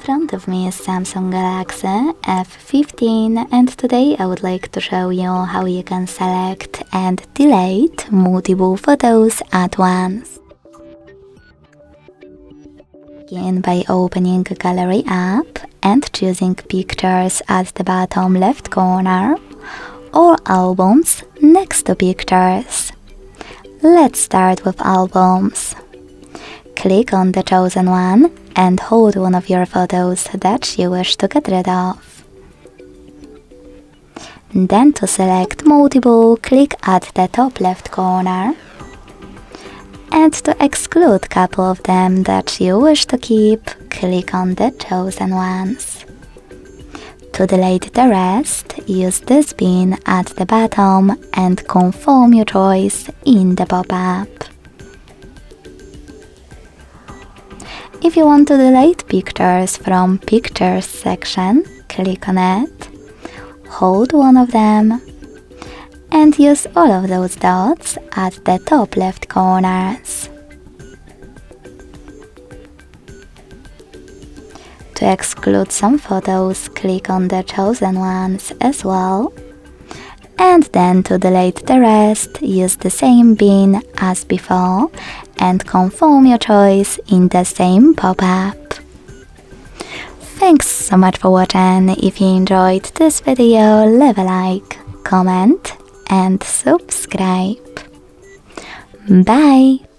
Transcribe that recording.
front of me is Samsung Galaxy F15 and today I would like to show you how you can select and delete multiple photos at once. Begin by opening a Gallery app and choosing Pictures at the bottom left corner or Albums next to Pictures. Let's start with Albums. Click on the chosen one and hold one of your photos that you wish to get rid of. Then to select multiple, click at the top left corner. And to exclude a couple of them that you wish to keep, click on the chosen ones. To delete the rest, use this bin at the bottom and confirm your choice in the pop-up. If you want to delete pictures from Pictures section, click on it, hold one of them, and use all of those dots at the top left corners. To exclude some photos, click on the chosen ones as well. And then to delete the rest, use the same bin as before and confirm your choice in the same pop-up. Thanks so much for watching. If you enjoyed this video, leave a like, comment and subscribe. Bye!